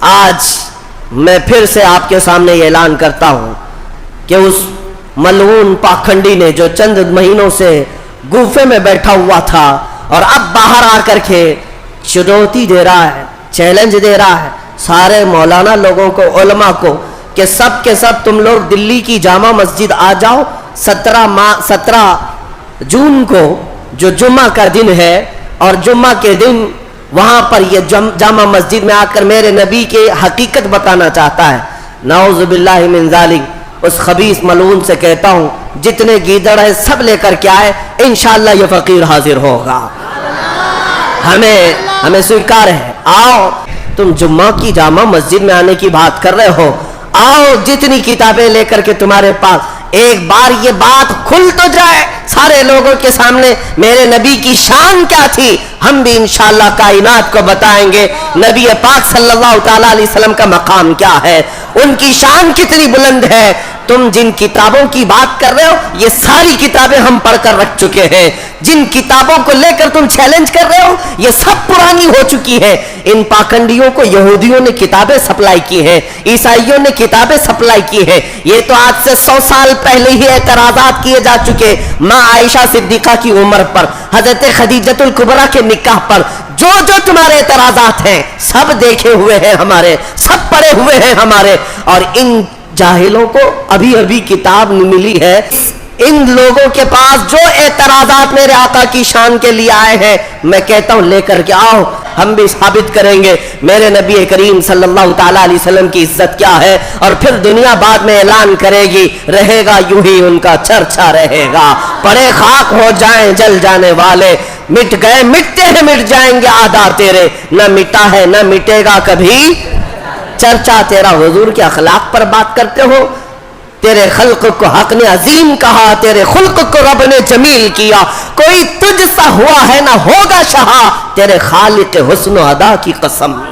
آج میں پھر سے آپ کے سامنے یہ اعلان کرتا ہوں کہ اس ملعون پاکھنڈی نے جو چند مہینوں سے گوفے میں بیٹھا ہوا تھا اور اب باہر آ کر کے چنوتی دے رہا ہے، چیلنج دے رہا ہے سارے مولانا لوگوں کو، علماء کو، کہ سب کے سب تم لوگ دلی کی جامع مسجد آ جاؤ 17 جون کو جو جمعہ کا دن ہے، اور جمعہ کے دن وہاں پر یہ جامع مسجد میں آ کر میرے نبی کی حقیقت بتانا چاہتا ہے۔ نعوذ باللہ من ذالک، اس خبیث ملعون سے کہتا ہوں جتنے گیدڑ ہیں سب لے کر کے آئے، انشاءاللہ یہ فقیر حاضر ہوگا، ہمیں سویکار ہے۔ آؤ، تم جمعہ کی جامع مسجد میں آنے کی بات کر رہے ہو، آؤ جتنی کتابیں لے کر کے تمہارے پاس، ایک بار یہ بات کھل تو جائے سارے لوگوں کے سامنے میرے نبی کی شان کیا تھی، ہم بھی انشاءاللہ کائنات کو بتائیں گے نبی پاک صلی اللہ تعالی علیہ وسلم کا مقام کیا ہے، ان کی شان کتنی بلند ہے۔ تم جن کتابوں کی بات کر رہے ہو یہ ساری کتابیں ہم پڑھ کر رکھ چکے ہیں، جن کتابوں کو لے کر تم چیلنج کر رہے ہو یہ سب پرانی ہو چکی ہے۔ ان پاکھنڈیوں کو یہودیوں نے کتابیں سپلائی کی ہیں، عیسائیوں نے کتابیں سپلائی کی ہیں، یہ تو آج سے 100 سال پہلے ہی اعتراضات کیے جا چکے ماں عائشہ صدیقہ کی عمر پر، حضرت خدیجۃ الکبریٰ کے نکاح پر، جو تمہارے اعتراضات ہیں سب دیکھے ہوئے ہیں ہمارے، سب پڑھے ہوئے ہیں ہمارے، اور ان جاہلوں کو ابھی کتاب ملی ہے۔ ان لوگوں کے پاس جو اعتراضات میرے آقا کی شان کے لیے آئے ہیں میں کہتا ہوں لے کر کے آؤ، ہم بھی ثابت کریں گے میرے نبی کریم صلی اللہ تعالی علیہ وسلم کی عزت کیا ہے، اور پھر دنیا بعد میں اعلان کرے گی، رہے گا یوں ہی ان کا چرچا رہے گا، پڑے خاک ہو جائیں جل جانے والے، مٹ گئے مٹتے ہیں مٹ جائیں گے آدھا تیرے، نہ مٹا ہے نہ مٹے گا کبھی چرچا تیرا۔ حضور کے اخلاق پر بات کرتے ہو، تیرے خلق کو حق نے عظیم کہا، تیرے خلق کو رب نے جمیل کیا، کوئی تجھ سا ہوا ہے نہ ہوگا شہا، تیرے خالق حسن و ادا کی قسم۔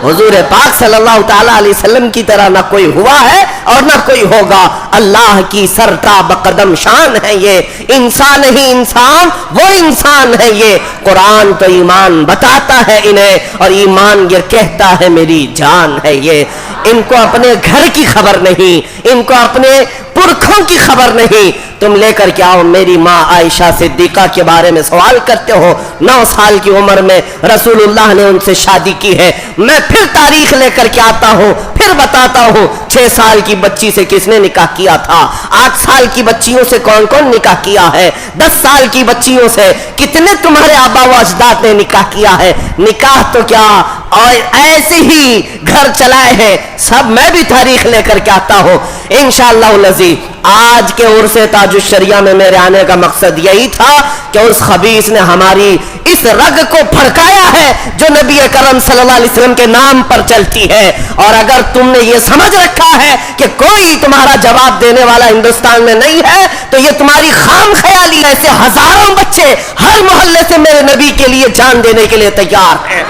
حضور پاک صلی اللہ تعالی علیہ وسلم کی طرح نہ کوئی ہوا ہے اور نہ کوئی ہوگا، اللہ کی سرتاب قدم شان ہے یہ، انسان ہی انسان وہ انسان ہے یہ، قرآن تو ایمان بتاتا ہے انہیں، اور ایمان یہ کہتا ہے میری جان ہے یہ۔ ان کو اپنے گھر کی خبر نہیں، ان کو اپنے پرکھوں کی خبر نہیں۔ تم لے کر کے آؤ، میری ماں عائشہ صدیقہ کے بارے میں سوال کرتے ہو، 9 سال کی عمر میں رسول اللہ نے ان سے شادی کی ہے، میں پھر تاریخ لے کر کے آتا ہوں، پھر بتاتا ہوں 6 سال کی بچی سے کس نے نکاح کیا تھا، 8 سال کی بچیوں سے کون کون نکاح کیا ہے، 10 سال کی بچیوں سے کتنے تمہارے آبا و اجداد نے نکاح کیا ہے، نکاح تو کیا اور ایسے ہی گھر چلائے ہیں سب، میں بھی تاریخ لے کر کے آتا ہوں انشاءاللہ العزیز۔ آج کے عرص تاج الشریعہ میں میرے آنے کا مقصد یہی تھا کہ اس خبیث نے ہماری اس رگ کو پھڑکایا ہے جو نبی کرم صلی اللہ علیہ وسلم کے نام پر چلتی ہے، اور اگر تم نے یہ سمجھ رکھا ہے کہ کوئی تمہارا جواب دینے والا ہندوستان میں نہیں ہے تو یہ تمہاری خام خیالی ہے۔ ایسے ہزاروں بچے ہر محلے سے میرے نبی کے لیے جان دینے کے لیے تیار ہیں۔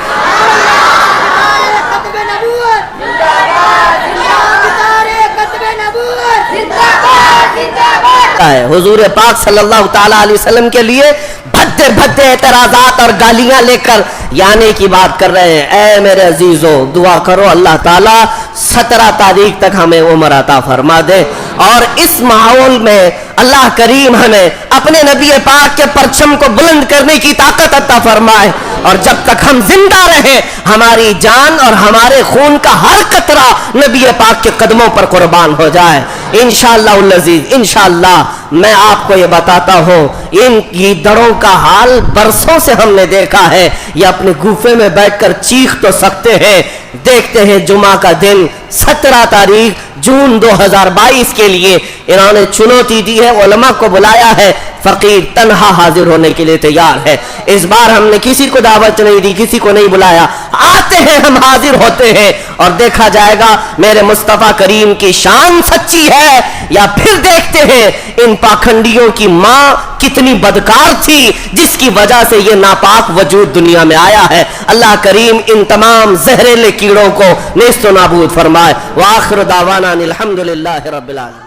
حضور پاک صلی اللہ تعالی علیہ وسلم کے لیے بھدے اعتراضات اور گالیاں لے کر یعنی کی بات کر رہے ہیں۔ اے میرے عزیزو، دعا کرو اللہ تعالیٰ 17 تاریخ تک ہمیں عمر عطا فرما دے، اور اس ماحول میں اللہ کریم ہمیں اپنے نبی پاک کے پرچم کو بلند کرنے کی طاقت عطا فرمائے، اور جب تک ہم زندہ رہیں ہماری جان اور ہمارے خون کا ہر قطرہ نبی پاک کے قدموں پر قربان ہو جائے انشاءاللہ العزیز۔ انشاءاللہ میں آپ کو یہ بتاتا ہوں، ان گیدڑوں کا حال برسوں سے ہم نے دیکھا ہے، یہ اپنے گوفے میں بیٹھ کر چیخ تو سکتے ہیں۔ دیکھتے ہیں جمعہ کا دن 17 تاریخ جون 2022 کے لیے انہوں نے چنوتی دی ہے، علماء کو بلایا ہے، فقیر تنہا حاضر ہونے کے لیے تیار ہے۔ اس بار ہم نے کسی کو دعوت نہیں دی، کسی کو نہیں بلایا، آتے ہیں ہم حاضر ہوتے ہیں، اور دیکھا جائے گا میرے مصطفیٰ کریم کی شان سچی ہے یا پھر دیکھتے ہیں ان پاکھنڈیوں کی ماں کتنی بدکار تھی جس کی وجہ سے یہ ناپاک وجود دنیا میں آیا ہے۔ اللہ کریم ان تمام زہریلے کیڑوں کو نیست و نابود فرمائے۔ وآخر دعوانا الحمدللہ رب العالمین۔